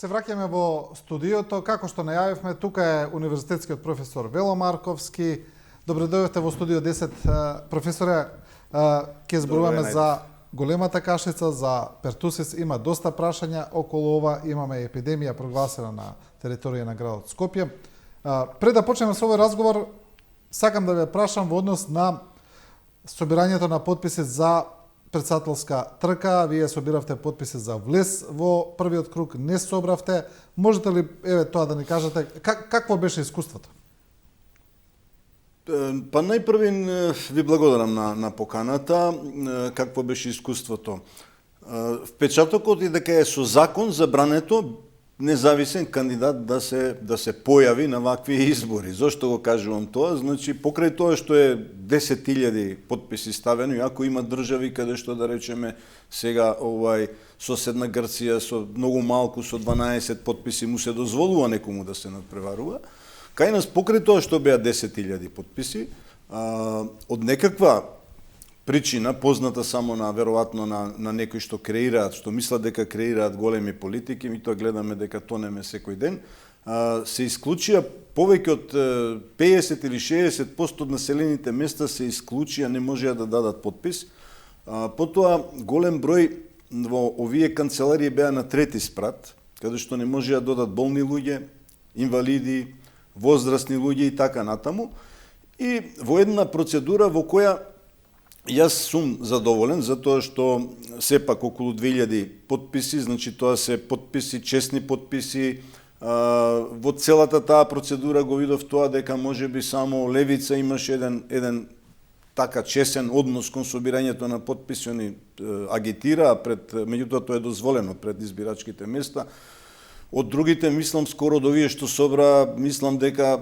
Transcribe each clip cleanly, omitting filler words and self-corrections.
Се враќаме во студиото, како што најавивме, тука е универзитетскиот професор Вело Марковски. Добре дојдовте во студио 10. Професоре, ќе зборуваме за големата кашица, за пертусис. Има доста прашања околу ова. Имаме епидемија прогласена на територија на градот Скопје. Пред да почнеме со овој разговор, сакам да ве прашам во однос на собирањето на потписи за председателска трка. Вие собиравте потписи за влез во првиот круг, не собравте. Можете ли тоа да ни кажете какво беше искуството? Па најпрвин ви благодарам на поканата. Какво беше искуството? Впечатокот е дека е со закон забрането независен кандидат да се појави на вакви избори. Зошто го кажувам тоа? Значи, покрај тоа што е 10.000 потписи ставено, иако има држави каде што, да речеме, сега соседна Грција со многу малку, со 12 потписи му се дозволува некому да се надпреварува. Кај нас, покрај тоа што беа 10.000 потписи, од некаква причина, позната само веројатно на некои што креираат, што мислат дека креираат големи политики, ми тоа гледаме дека тонеме секој ден, се исклучија повеќе од 50 или 60% од населените места се исклучија, не можеа да дадат потпис. Потоа голем број во овие канцеларии беа на трети спрат, каде што не можеа да додат болни луѓе, инвалиди, возрастни луѓе и така натаму. И во една процедура во која јас сум задоволен, затоа што сепак околу 2000 потписи, значи тоа се потписи, честни потписи. Во целата таа процедура го видов тоа дека можеби само левица имаше еден така чесен однос кон собирањето на потписи, они агитираа меѓутоа тоа е дозволено пред избирачките места. Од другите, мислам, скоро до овие што собра, мислам дека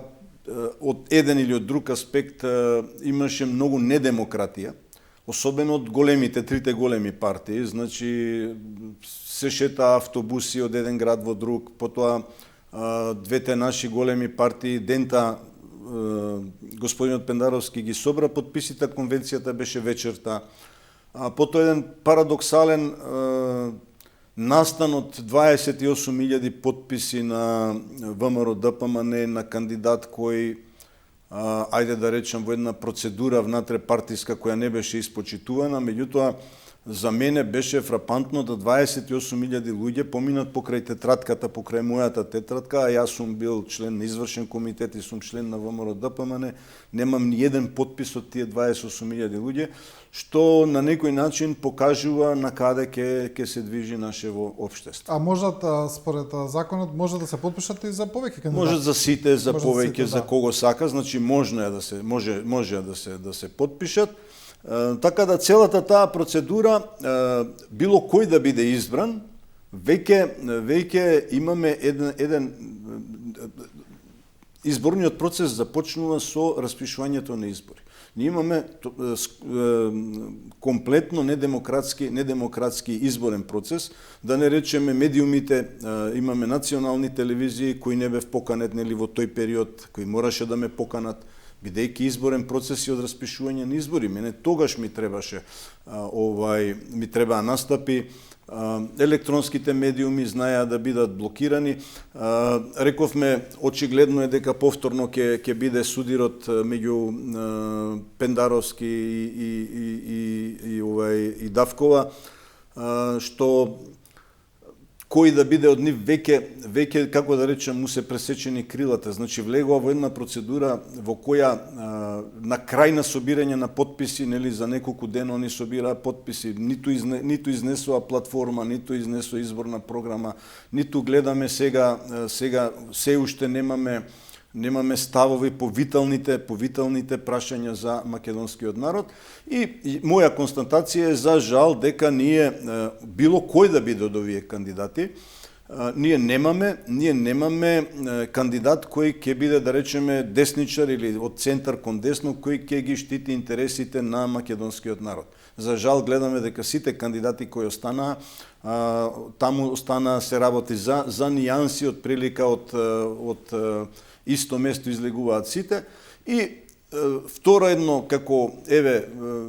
од еден или од друг аспект имаше многу недемократија, особено од трите големи партии. Значи, се шета автобуси од еден град во друг, потоа двете наши големи партии, дента господинот Пендаровски ги собра потписите, конвенцијата беше вечерта. Потоа еден парадоксален настан од 28.000 потписи на ВМРО ДПМН, на кандидат кој, ајде да речем, во една процедура внатре партиска која не беше испочитувана, меѓутоа за мене беше фрапантно да 28.000 луѓе поминат покрај тетратката, покрај мојата тетратка, а јас сум бил член на извршен комитет и сум член на ВМРО ДПМН, немам ни еден потпис од тие 28.000 луѓе, што на некој начин покажува на каде ќе се движи нашево општество. А можат, според законот, може да се потпишат и за повеќе кандидати? Може за сите, за повеќе, за кого сака, значи може да се потпишат. Така да целата таа процедура, било кој да биде избран, веќе имаме еден изборниот процес започнува со распишувањето на избори. Ние имаме комплетно недемократски изборен процес, да не речеме медиумите, имаме национални телевизии кои не бев поканет во тој период, кои мораше да ме поканат, бидејќи изборен процес и од распишување на избори. Мене тогаш ми требаше, ми требаа настапи, електронските медиуми знаеа да бидат блокирани. Рековме, очигледно е дека повторно ќе биде судирот меѓу Пендаровски и Давкова, што кој да биде од нив веќе, како да речем, му се пресечени крилата. Значи, влегува во една процедура во која на крај на собирање на потписи, за неколку дена они собираа потписи, ниту изнесува платформа, ниту изнесува изборна програма, ниту гледаме сега се уште немаме ставови по виталните прашања за македонскиот народ. И моја констатација е, за жал, дека ние, било кој да биде од овие кандидати, ние немаме кандидат кој ќе биде, да речеме, десничар или од центар кон десно, кој ќе ги штити интересите на македонскиот народ. За жал, гледаме дека сите кандидати кои останаа, таму останаа се работи за нијанси, од прилика од исто место излегуваат сите. И второ едно, како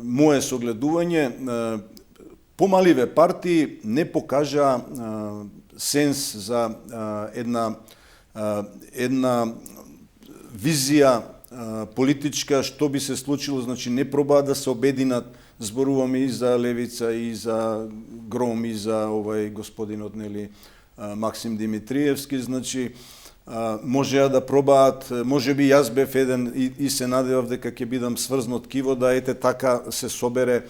мое согледување, помаливе партии не покажаа сенс, за една визија политичка, што би се случило, значи не пробаат да се обединат, зборуваме и за Левица, и за Гром, и за господинот, нели, Максим Димитриевски, значи можеа да пробаат, можеби јас бев еден и се надевав дека ќе бидам сврзнат киво, да ете така се собере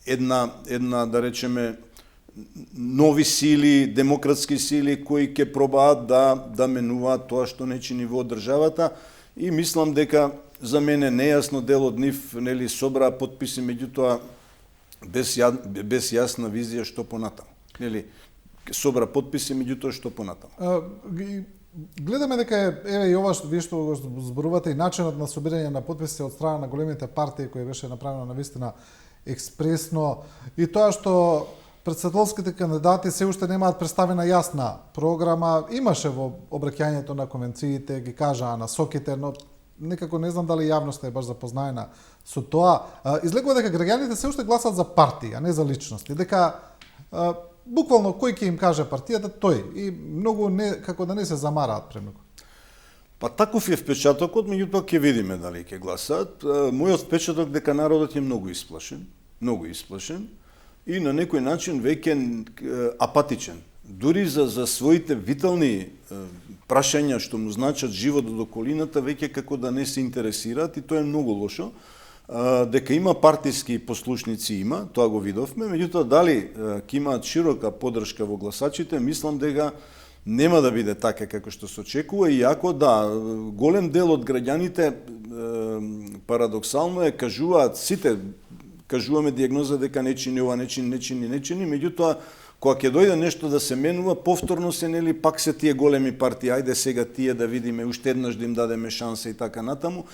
една да речеме нови сили, демократски сили кои ќе пробаат да менуваат тоа што не чини во државата, и мислам дека за мене нејасно дел од нив, нели, собраа потписи, меѓутоа без јасна визија што понатаму. Нели, собра потписи, меѓутоа што понатаму. Гледаме дека еве и ова што вие што го зборувате, и начинот на собирање на потписи од страна на големите партии кои беше направено навистина експресно, и тоа што претседателските кандидати се уште немаат представена јасна програма, имаше во обраќањето на конвенциите, ги кажаа насоките, но некако не знам дали јавноста е баш запознаена со тоа. Излегува дека граѓаните се уште гласат за партии, а не за личности, дека буквално кој ќе им каже партијата, тој, и многу не, како да не се замараат премногу. Па таков е впечатокот, меѓутоа ќе видиме дали ќе гласаат. Мојот впечаток дека народот е многу исплашен, и на некој начин веќе апатичен. Дури за своите витални прашања што му значат животот до околината, веќе како да не се интересираат, и тоа е многу лошо. Дека има партиски послушници, има, тоа го видовме, меѓутоа дали ќе имаат широка поддршка во гласачите, мислам дека нема да биде така како што се очекува, иако да, голем дел од граѓаните парадоксално кажуваат, сите кажуваме диагноза дека не чини ова, не чини, меѓутоа кога ќе дојде нешто да се менува, повторно се, нели, пак се тие големи партии, ајде сега тие да видиме, уште еднаш да им дадеме шанса и така натаму.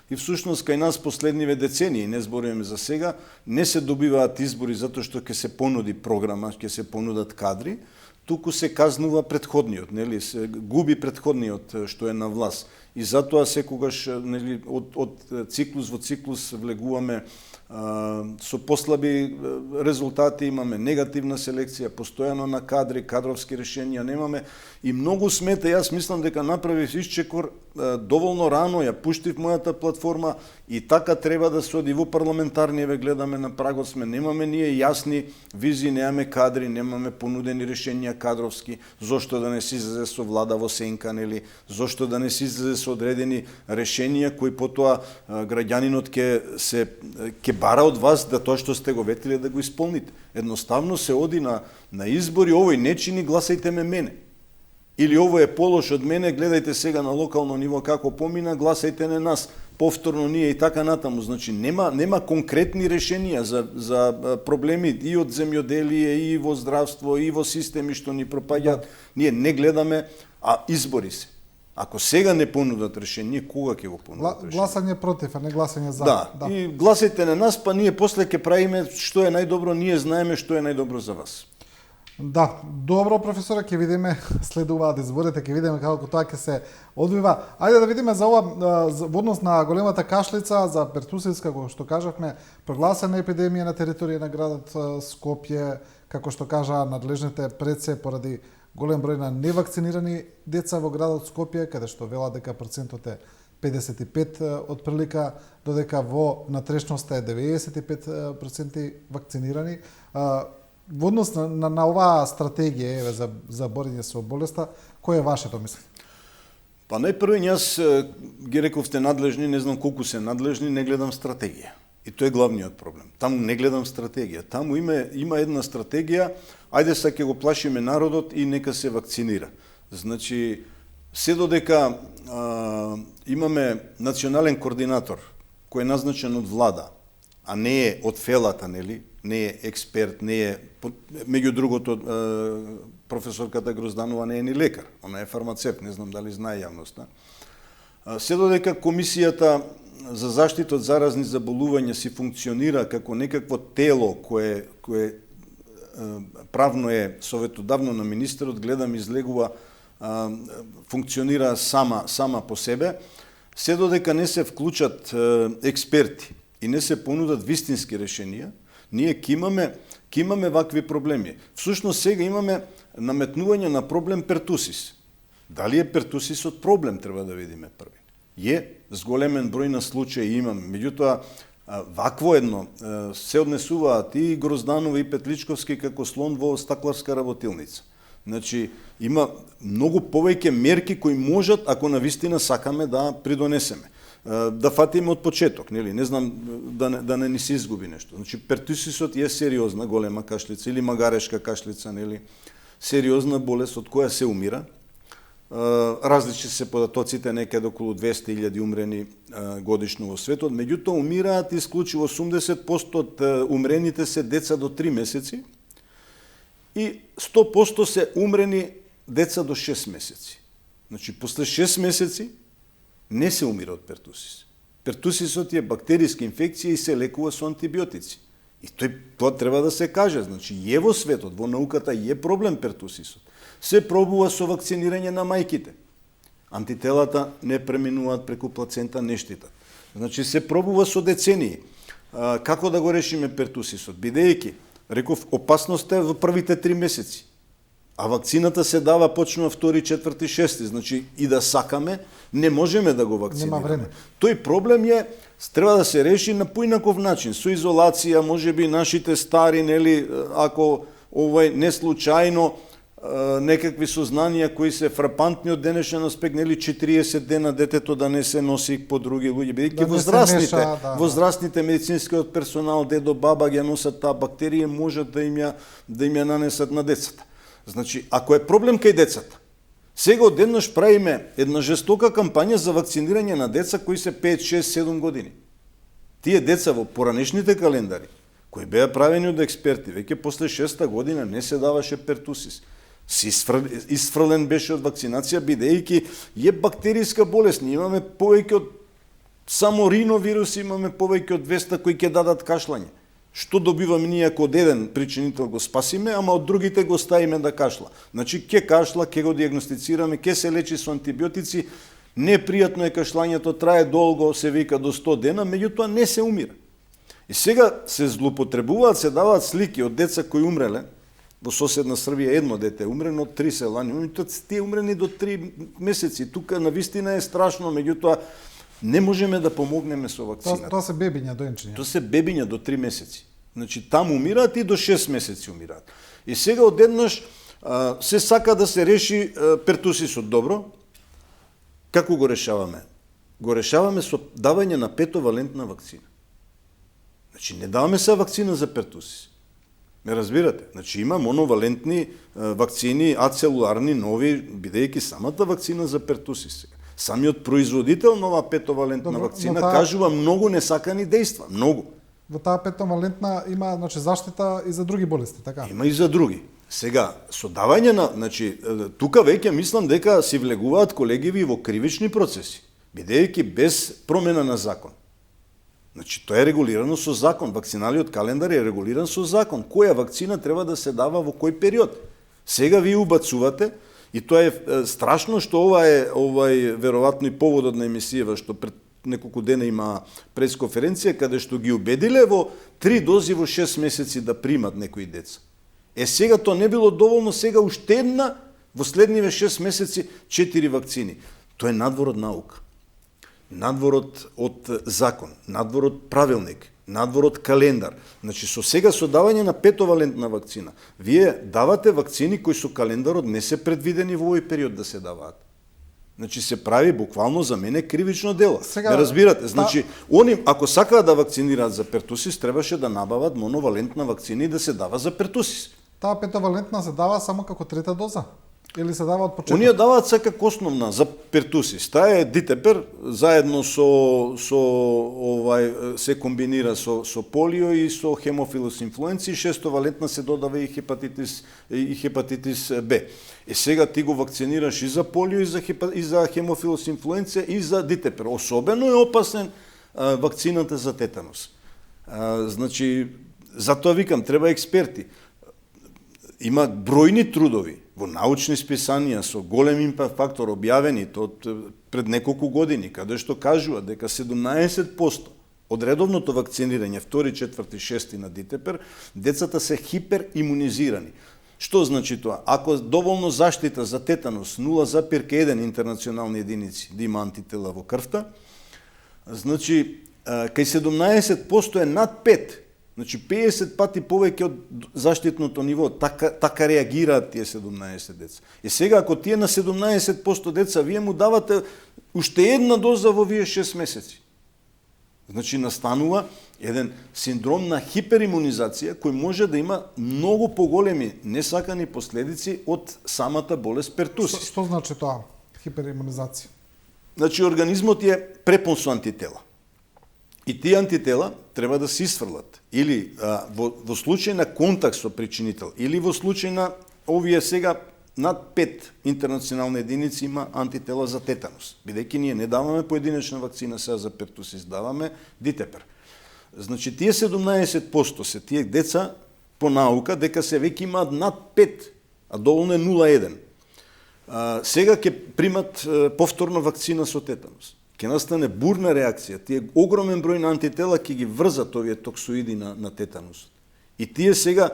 И всушност кај нас последниве децении, не зборуваме за сега, не се добиваат избори затоа што ќе се понуди програма, ќе се понудат кадри, туку се казнува претходниот, нели, се губи претходниот што е на власт. И затоа секогаш, нели, од циклус во циклус влегуваме со послаби резултати, имаме негативна селекција, постојано на кадри, кадровски решенија немаме, и многу смета. Јас мислам дека направив исчекор доволно рано, ја пуштив мојата платформа, и така треба да се оди во парламентарни, еве гледаме на прагот сме, немаме ние јасни визии, немаме кадри, немаме понудени решенија кадровски, зошто да не се излезе со влада во сенка, нели, зошто да не се излезе со одредени решенија кои потоа граѓанинот ќе бара од вас да тоа што сте го ветиле да го исполните. Едноставно се оди на избори, овој не чини, гласајте мене. Или овој е полош од мене, гледајте сега на локално ниво како помина, гласајте на нас, повторно ние и така натаму. Значи нема конкретни решенија за проблеми и од земјоделие, и во здравство, и во системи што ни пропаѓаат. Ние не гледаме, а избори се. Ако сега не понудат решение, кога ќе го понудат решение? Гласање против, а не гласање за. Да, и гласајте на нас, па ние после ќе правиме што е најдобро, ние знаеме што е најдобро за вас. Да, добро, професоре, ќе видиме, следуваат изборите, ќе видиме како тоа ќе се одвива. Ајде да видиме за ова, во однос на големата кашлица, за пертусивска, како што кажавме, прогласена епидемија на територија на градот Скопје, како што кажа надлежните предсе, поради голем број на невакцинирани деца во градот Скопје, каде што вела дека процентот е 55 од прилика, додека во натрешноста е 95% вакцинирани. Во однос на оваа стратегија еве за борење со болеста, кој е вашето мислење? Па најпрво јас ги рековте надлежни, не знам колку се надлежни, не гледам стратегија. И тоа е главниот проблем. Таму не гледам стратегија. Таму има една стратегија, ајде са ќе го плашиме народот и нека се вакцинира. Значи, се додека имаме национален координатор кој е назначен од влада, а не е од фелата, нели? Не е експерт, не е, меѓу другото, професорката Грозданова не е ни лекар, она е фармацевт, не знам дали знае јавноста. Се додека комисијата за заштита од заразни заболувања си функционира како некакво тело кое правно е советодавно на министерот, гледам излегува, функционира сама по себе, се додека не се вклучат експерти и не се понудат вистински решенија, ние ќе имаме вакви проблеми. Всушност сега имаме наметнување на проблем пертусис. Дали е пертусисот проблем, треба да видиме први. Зголемен број на случаи имаме. Меѓутоа, вакво едно се однесуваат и Грозданови и Петличковски како слон во стакларска работилница. Значи, има многу повеќе мерки кои можат, ако навистина сакаме да придонесеме. Да фатиме од почеток, нели? Не знам да не ни се изгуби нешто. Значи, пертусисот е сериозна голема кашлица или магарешка кашлица, нели? Сериозна болест од која се умира. Различни се податоците, некаде околу 200.000 умрени годишно во светот, меѓутоа умираат исклучиво 80% од умрените се деца до 3 месеци и 100% се умрени деца до 6 месеци. Значи, после 6 месеци не се умира од пертусис. Пертусисот е бактериска инфекција и се лекува со антибиотици. И тоа треба да се каже. Значи, во светот, во науката е проблем пертусисот. Се пробува со вакцинирање на мајките. Антителата не преминуваат преку плацента, не штитат. Значи, се пробува со децении. Како да го решиме пертусисот? Бидејќи, реков, опасноста е во првите 3 месеци. А вакцината се дава почнува 2, 4, 6. Значи, и да сакаме, не можеме да го вакцинираме. Нема време. Тој проблем треба да се реши на поинаков начин, со изолација, можеби нашите стари, нели, ако не случајно некакви сознанија кои се фрапантни од денешен аспект, нели 40 дена детето да не се носи по други луѓе, бидејќи возрастните медицинскиот персонал, дедо, баба ги носат таа бактерија, можат да им ја нанесат на децата. Значи, ако е проблем кај децата, сега одеднаш правиме една жестока кампања за вакцинирање на деца кои се 5, 6, 7 години. Тие деца во поранешните календари, кои беа правени од експерти, веќе после 6-та година не се даваше пертусис. Исфрлен беше од вакцинација, бидејќи е бактериска болест. Ние имаме повеќе од само риновирус, имаме повеќе од 200 кои ќе дадат кашлање. Што добиваме ние ако од еден причинител го спасиме, ама од другите го ставиме да кашла. Значи, ќе кашла, ќе го диагностицираме, ќе се лечи со антибиотици, непријатно е кашлањето, трае долго, се вика до 100 дена, меѓутоа не се умира. И сега се злоупотребуваат, се даваат слики од деца кои умреле, во соседна Србија едно дете умрено од 3 селани, тие умрени до 3 месеци. Тука навистина е страшно, меѓутоа не можеме да помогнеме со вакцината. Тоа се бебиња доенчиња. Тоа се бебиња до 3 месеци. Значи, там умираат и до 6 месеци умираат. И сега одеднаш се сака да се реши пертусисот. Добро, како го решаваме? Го решаваме со давање на петовалентна вакцина. Значи, не даваме се вакцина за пертусис. Ме разбирате? Значи, има моновалентни вакцини, ацелуларни, нови, бидејќи самата вакцина за пертусис сега. Самиот производител на оваа петовалентна вакцина кажува многу несакани дејства, многу. Во таа петовалентна има, значи, заштита и за други болести, така? Има и за други. Сега, со давање на, значи, тука веќе мислам дека си влегуваат колегиви во кривични процеси, бидејќи без промена на закон. Значи, тоа е регулирано со закон. Вакциналиот календар е регулиран со закон. Која вакцина треба да се дава во кој период? Сега ви убацувате, и тоа е страшно што ова е веројатно и поводот на емисијава, што пред неколку дена има пресконференција каде што ги убедиле во 3 дози во 6 месеци да примат некои деца. Сега тоа не било доволно, сега уште една во следниве 6 месеци 4 вакцини. Тоа е надвор од наука. Надвор од закон, надвор од правилник, надвор од календар. Значи, сега со давање на петовалентна вакцина, вие давате вакцини кои со календарот не се предвидени во овој период да се даваат. Значи, се прави буквално за мене кривично дело. Не разбирате? Значи, они, ако сакаат да вакцинираат за пертусис, требаше да набават моновалентна вакцина и да се дава за пертусис. Таа петовалентна се дава само како трета доза? Или се дава од почеток? Оние даваат се како основна за пертусис. Таа е дитепер, заедно се комбинира со полио и со хемофилус инфлуенци, 6-валентна се додава и хепатитис Б. Сега ти го вакцинираш и за полио, и за хемофилус инфлуенција, и за дитепер. Особено е опасен вакцината за тетанус. Значи, затоа викам, треба експерти. Има бројни трудови во научни списанија со голем импакт фактор објавени пред неколку години, каде што кажува дека 17% Од редовното вакцинирање, 2, 4, 6 на Дитепер, децата се хиперимунизирани. Што значи тоа? Ако доволно заштита за тетанус 0,1 интернационални единици да има антитела во крвта, значи кај 17% е над 5. Значи 50 пати повеќе од заштитното ниво. Така реагираат тие 17 деца. И сега ако тие на 17% деца вие му давате уште една доза во вие 6 месеци. Значи настанува еден синдром на хиперимунизација кој може да има многу поголеми несакани последици од самата болест пертусис. Што значи тоа, хиперимунизација? Значи организмот е препун со антитела. И тие антитела треба да се исфрлат. Или во случај на контакт со причинител, или во случај на овие сега над 5 интернационални единици има антитела за тетанус. Бидејќи ние не даваме поединечна вакцина сега за пертусис, даваме Дитепер. Значи тие 17% се тие деца по наука дека се веќе имаат над 5, а доволно е 0,1. Сега ќе примат повторно вакцина со тетанус. Ќе настане бурна реакција. Тие огромен број на антитела ќе ги врзат овие токсоиди на тетанусот. И тие сега,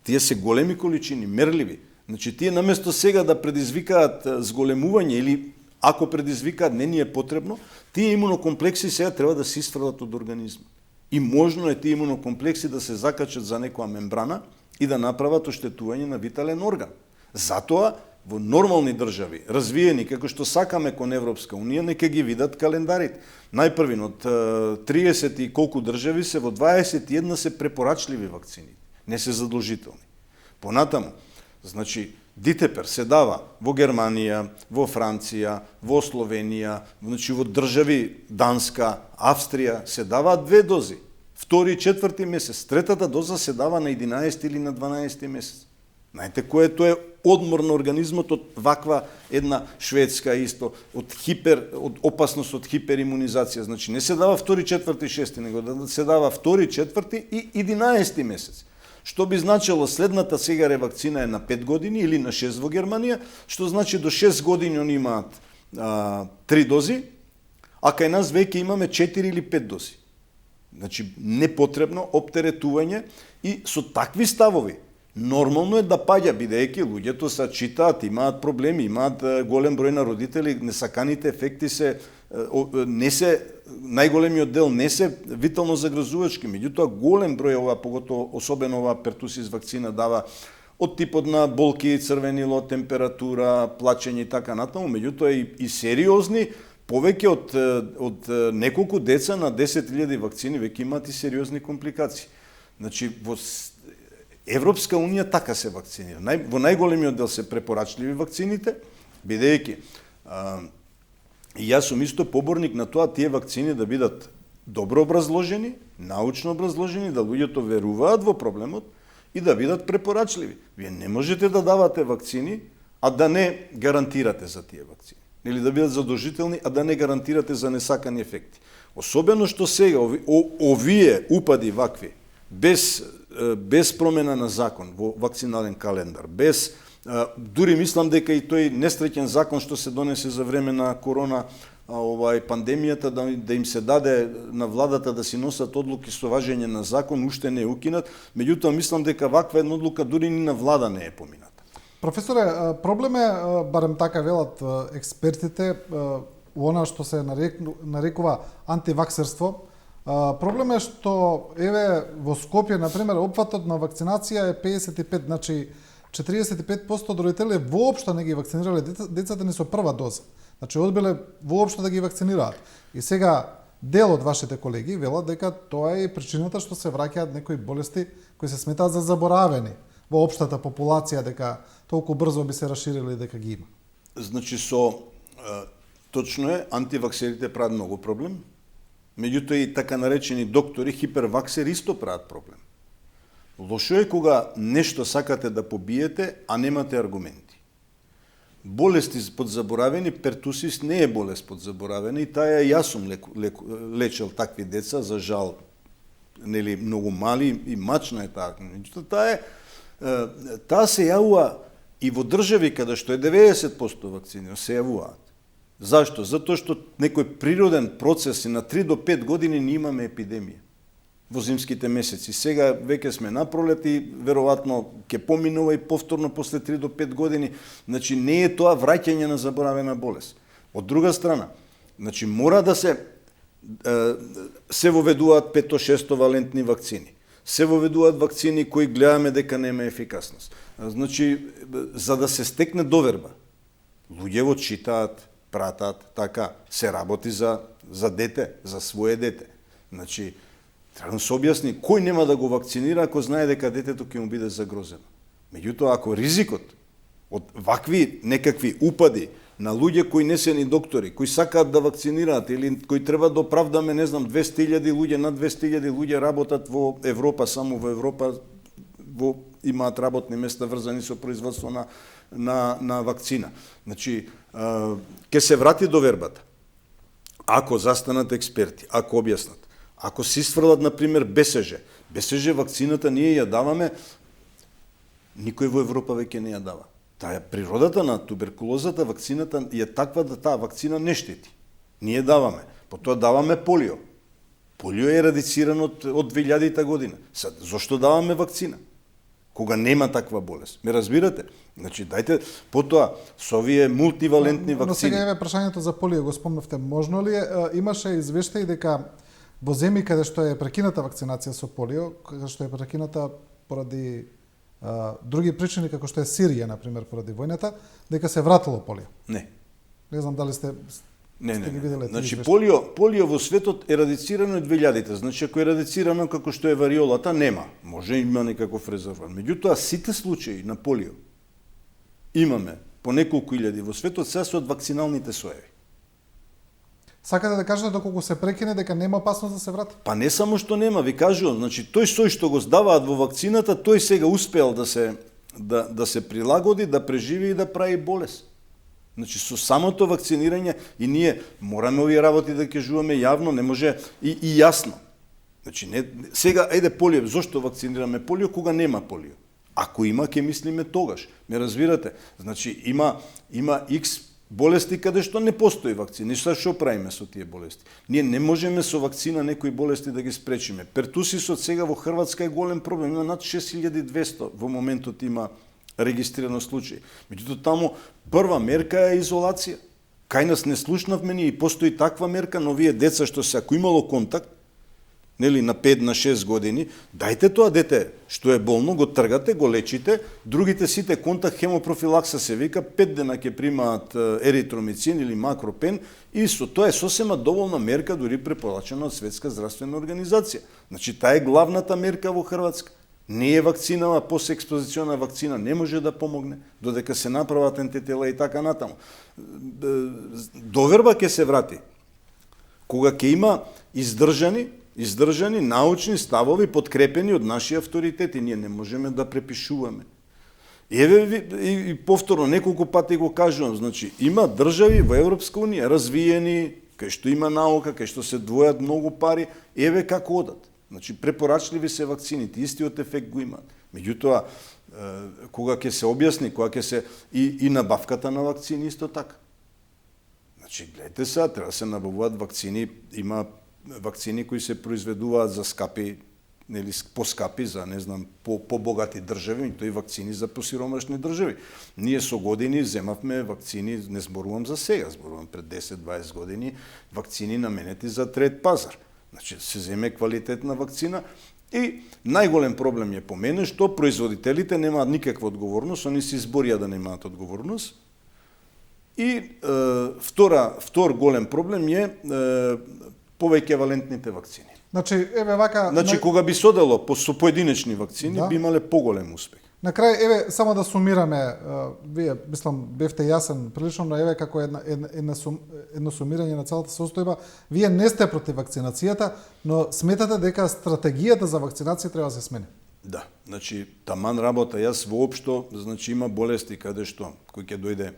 тие се големи количини, мерливи. Значи тие наместо сега да предизвикаат зголемување или ако предизвикаат не ни е потребно, тие имунокомплекси сега треба да се исфрлат од организмот. И можно е тие имунокомплекси да се закачат за некоја мембрана и да направат оштетување на витален орган. Затоа во нормални држави, развиени како што сакаме кон Европска унија, нека ги видат календарите. Најпрвин од 30 и колку држави се во 21 се препорачливи вакцини, не се задолжителни. Понатаму, значи Дитепер се дава во Германија, во Франција, во Словенија, значи во држави Данска, Австрија се даваат 2 дози. 2 и 4 месец, третата доза се дава на 11 или на 12 месец. Знаете което е одмор на организмот од ваква една Шведска исто, од опасност од хиперимунизација. Значи не се дава 2, 4, 6, него се дава 2, 4 и 11 месец. Што би значило следната сега ревакцина е на 5 години или на 6 во Германија, што значи до 6 години они имаат 3 дози, а кај нас веќе имаме 4 или 5 дози. Значи непотребно оптеретување и со такви ставови нормално е да паѓа, бидејќи луѓето се читаат, имаат проблеми, имаат голем број на родители, несаканите ефекти се не се најголемиот дел не се витално загрозувачки, меѓутоа голем број поготово особено оваа пертусис вакцина дава од типот на болки, црвенило, температура, плачење и така натаму, меѓутоа и сериозни, повеќе од неколку деца на 10.000 вакцини веќе имаат и сериозни компликации. Значи во Европска унија така се вакцинира. Во најголемиот дел се препорачливи вакцините, бидејќи и јас сум исто поборник на тоа тие вакцини да бидат добро образложени, научно образложени, да луѓето веруваат во проблемот и да бидат препорачливи. Вие не можете да давате вакцини, а да не гарантирате за тие вакцини. Или да бидат задолжителни, а да не гарантирате за несакани ефекти. Особено што сега овие упади вакви, без промена на закон во вакцинален календар, без дури мислам дека и тој несреќен закон што се донесе за време на корона пандемијата да им се даде на владата да си носат одлуки со важење на закон, уште не е укинат, меѓутоа мислам дека ваква една одлука дури ни на влада не е помината. Професоре, проблем е, барем така велат експертите, она што се нарекува антиваксерство. Проблем е што еве во Скопје на пример опфатот на вакцинација е 55, значи 45% од родители воопшто не ги вакцинирале децата ни со прва доза. Значи одбиле воопшто да ги вакцинираат. И сега дел од вашите колеги велат дека тоа е причината што се враќаат некои болести кои се сметаат за заборавени во општата популација, дека толку брзо би се расширили дека ги има. Значи точно е, антиваксерите прават многу проблем. Меѓутоа и така наречени доктори хиперваксери исто прават проблем. Лошо е кога нешто сакате да побиете, а немате аргументи. Болести подзаборавени, пертусис не е болест подзаборавена и таа јас сум лечел такви деца, за жал, нели многу мали и мачна е таа. Меѓутоа таа се јавува и во држави каде што е 90% вакцини се јавуваат. Зашто? Затоа што некој природен процес и на 3 до 5 години не имаме епидемија во зимските месеци. Сега веќе сме на пролет и веројатно ќе поминува и повторно после 3 до 5 години. Значи не е тоа враќање на заборавена болест. Од друга страна, значи мора да се воведуваат 5-6 валентни вакцини. Се воведуваат вакцини кои гледаме дека нема ефикасност. Значи, за да се стекне доверба, луѓето читаат, пратат, така, се работи за дете, за свое дете. Значи, треба да се објасни кој нема да го вакцинира ако знае дека детето ќе му биде загрозено. Меѓутоа, ако ризикот од вакви некакви упади на луѓе кои не се ни доктори, кои сакаат да вакцинираат или кои треба да оправдаме, не знам, 200.000 луѓе, над 200.000 луѓе работат во Европа, само во Европа имаат работни места врзани со производство на вакцина. Значи, ќе се врати довербата. Ако застанат експерти, ако објаснат, ако се исфрлат, например, БСЖ вакцината ние ја даваме, никој во Европа веќе не ја дава. Таа природата на туберкулозата, вакцината е таква да таа вакцина не штети. Ние даваме. Потоа даваме полио. Полио е ерадициран од 2000 година. Зошто даваме вакцина? Кога нема таква болест. Ме разбирате? Значи, дајте, потоа, со овие мултивалентни вакцини... Но сега еве прашањето за полио го спомнавте. Можно ли имаше извештаи дека во земји каде што е прекината вакцинација со полио, каде што е прекината поради други причини, како што е Сирија, например, поради војната, дека се вратило полио? Не. Не знам дали сте ги виделе. Значи, полио во светот е ерадицирано од 2000-те. Значи, ако е ерадицирано како што е вариолата, нема. Може има некаков резервоар. Меѓутоа, сите случаи на полио имаме по неколку илјади во светот, се се од вакциналните соеви. Сакате да кажете доколку се прекине дека нема опасност да се врати? Па не само што нема, ви кажувам, значи тој сој што го здаваат во вакцината, тој сега успеал да се прилагоди, да преживи и да прави болест. Значи со самото вакцинирање и ние мораме овие работи да кажуваме јавно, не може и јасно. Значи не сега ајде полио, зошто вакцинираме полио кога нема полио? Ако има, ќе мислиме тогаш. Ме разбирате? Значи има X болести каде што не постои вакцина. Сега што правиме со тие болести? Ние не можеме со вакцина некои болести да ги спречиме. Пертусисот сега во Хрватска е голем проблем. Има над 6200 во моментот има регистрирано случаи. Меѓутоа таму прва мерка е изолација. Кај нас не слушнавме ние и постои таква мерка, но овие деца што се ако имало контакт, нели на 5 на 6 години, дајте тоа дете што е болно, го тргате, го лечите, другите сите контакт хемопрофилакса се вика, 5 дена ќе примаат еритромицин или макропен и со тоа е сосема доволна мерка, дури препорачена од Светска здравствена организација. Значи таа е главната мерка во Хрватска. Не е вакцинава, посекспозициона вакцина не може да помогне, додека се направат антитела и така натаму. Доверба ќе се врати. Кога ќе има издржани научни ставови подкрепени од наши авторитети, ние не можеме да препишуваме. Еве и повторно неколку пати го кажувам, значи има држави во Европска унија развиени, кај што има наука, кај што се двојат многу пари, еве како одат. Значи препорачливи се вакцините, истиот ефект го имаат. Меѓутоа кога ќе се објасни, кога ќе се и набавката на вакцини исто така. Значи гледате сега, треба се набавуваат вакцини, има вакцини кои се произведуваат за скапи, нели поскапи за не знам побогати држави, и тој вакцини за посиромашни држави. Ние со години земавме вакцини, не зборувам за сега, зборувам пред 10-20 години, вакцини наменети за трет пазар. Значи се земе квалитетна вакцина и најголем проблем е по мене што производителите немаат никаква одговорност, они се изборија да немаат одговорност. И втор голем проблем е повеќе валентните вакцини. Значи, еве вака... Значи, кога би содело со поединечни вакцини, би имале поголем успех. На крај, еве, само да сумираме, вие, мислам, бевте јасен прилично, но еве како едно сумирање на целата состојба, вие не сте против вакцинацијата, но сметате дека стратегијата за вакцинација треба да се смени. Да, значи, таман работа, јас воопшто, значи, има болести каде што, кој ќе дојде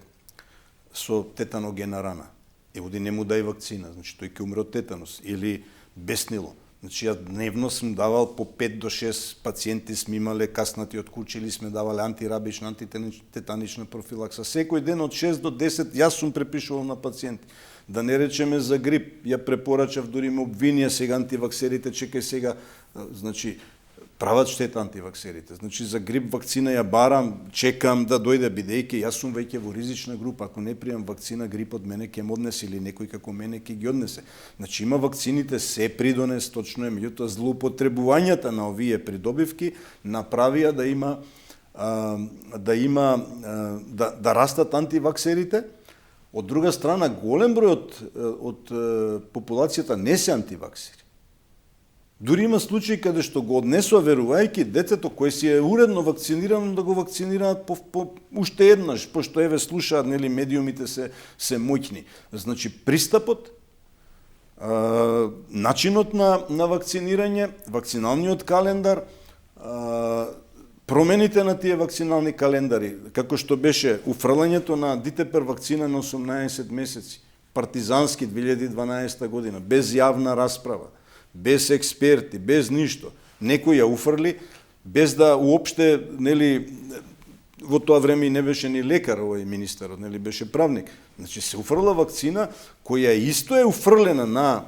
со тетаногена рана. Оди не му дај вакцина, значи тој ќе умре од тетанус или беснило. Значи, ја дневно сум давал по 5 до 6 пациенти сме имале каснати од куќа или сме давале антирабична, антитетанична профилакса. Секој ден од 6 до 10 јас сум препишувал на пациенти. Да не речеме за грип, ја препорачав, дури ме обвинија сега антиваксерите, чекај сега, значи, прават штета антиваксерите. Значи, за грип вакцина ја барам, чекам да дојде, бидејќи јас сум веќе во ризична група. Ако не приемам вакцина, грип од мене ќе ме однесе или некој како мене ќе ги однесе. Значи, има вакцините, се придонес, точно е, меѓутоа злоупотребувањата на овие придобивки направија да растат антиваксерите. Од друга страна, голем број од популацијата не се антиваксери. Дури има случаи каде што го однесува верувајќи детето кој си е уредно вакцинирано да го вакцинираат уште еднаш, пошто еве слушаат, нели, медиумите се моќни. Значи, пристапот, начинот на вакцинирање, вакциналниот календар, промените на тие вакцинални календари, како што беше уфрлањето на Дитепер вакцина на 18 месеци, партизански 2012 година, без јавна расправа, без експерти, без ништо. Некој ја уфрли, без да уопште, нели, во тоа време не беше ни лекар овој министерот, нели, беше правник. Значи, се уфрла вакцина која исто е уфрлена на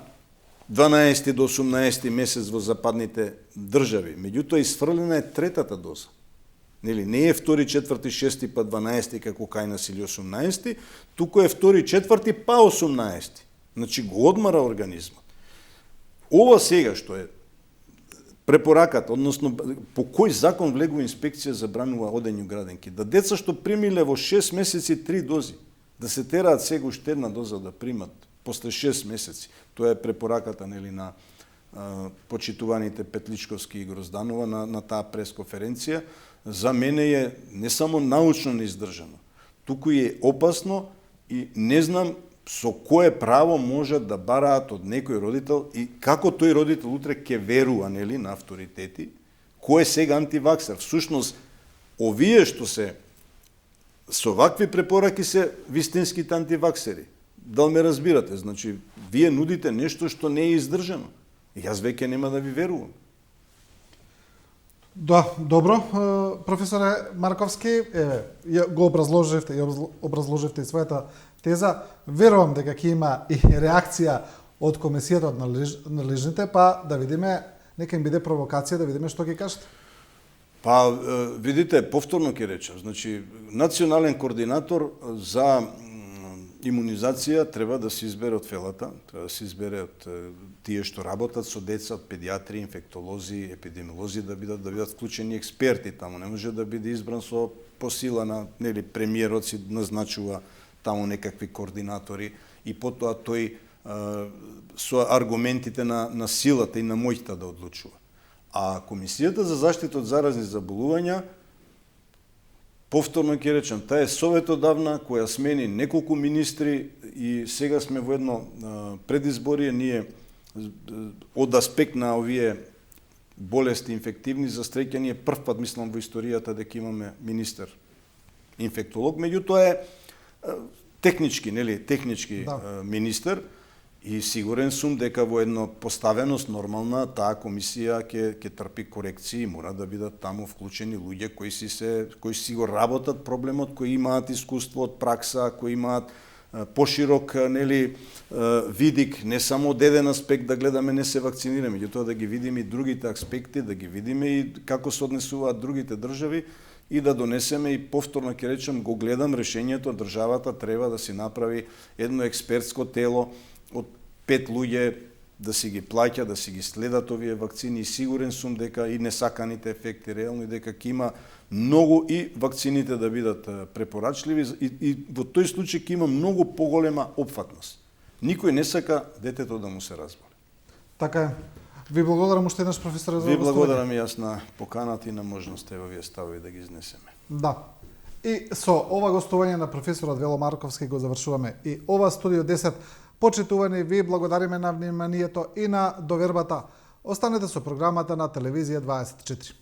12 до 18 месец во западните држави. Меѓутоа, изфрлена е третата доза. Нели, не е 2, 4, 6 па 12 како кај нас или 18, туку е 2, 4 па 18. Значи, го одмара организмот. Ова сега што е препораката, односно по кој закон влегува инспекција забранува одење граденки, да деца што примиле во 6 месеци 3 дози, да се тераат сега уште една доза да примат после 6 месеци. Тоа е препораката, нели, на почитуваните Петличковски и Грозданова на таа пресконференција. За мене е не само научно неиздржано, туку е опасно и не знам со кое право можат да бараат од некој родител и како тој родител утре ќе верува, нели, на авторитети, кој е сега антиваксер. Всушност, овие што се со вакви препораки се вистинските антиваксери. Дал ме разбирате? Значи, вие нудите нешто што не е издржано. Јас веќе нема да ви верувам. Да, добро, професоре Марковски, го образложивте и својата теза. Верувам дека ќе има и реакција од комисијата од належните, па да видиме, нека им биде провокација, да видиме што ќе кажете. Па, видите, повторно ќе речам, значи, национален координатор за имунизација треба да се избере од фелата, треба да се избере од тие што работат со деца, од педиатри, инфектолози, епидемиолози, да бидат вклучени експерти таму. Не може да биде избран со по сила на, нели, премиерот си назначува таму некакви координатори и потоа тој со аргументите на силата и на моќта да одлучува. А Комисијата за заштита од заразни заболувања, повторно ќе речам, таа е советодавна која смени неколку министри и сега сме во едно предизборие. Ние од аспект на овие болести инфективни, за среќа ние прв пат мислам во историјата дека имаме министер инфектолог, меѓутоа е технички, нели, министер. И сигурен сум дека во една поставеност нормална таа комисија ќе трпи корекции, мора да бидат таму вклучени луѓе кои си го работат проблемот, кои имаат искуство од пракса, кои имаат поширок, нели, видик, не само од еден аспект да гледаме не се вакцинираме, меѓутоа да ги видиме и другите аспекти, да ги видиме и како се однесуваат другите држави и да донесеме, и повторно ќе речем, го гледам решењето, државата треба да си направи едно експертско тело од 5 луѓе да си ги плаќа, да си ги следат овие вакцини, и сигурен сум дека и несаканите ефекти реално, и дека ќе има многу и вакцините да бидат препорачливи, и во тој случај ќе има многу поголема опфатност. Никој не сака детето да му се разболе. Така е. Ви благодарам уште еднаш, професоре, за Ви благодарам и јас на поканата и на можноста во овие ставови да ги изнесеме. Да. И со ова гостување на професорот Вело Марковски го завршуваме и ова студио 10. Почитувани, ви благодариме на вниманието и на довербата. Останете со програмата на Телевизија 24.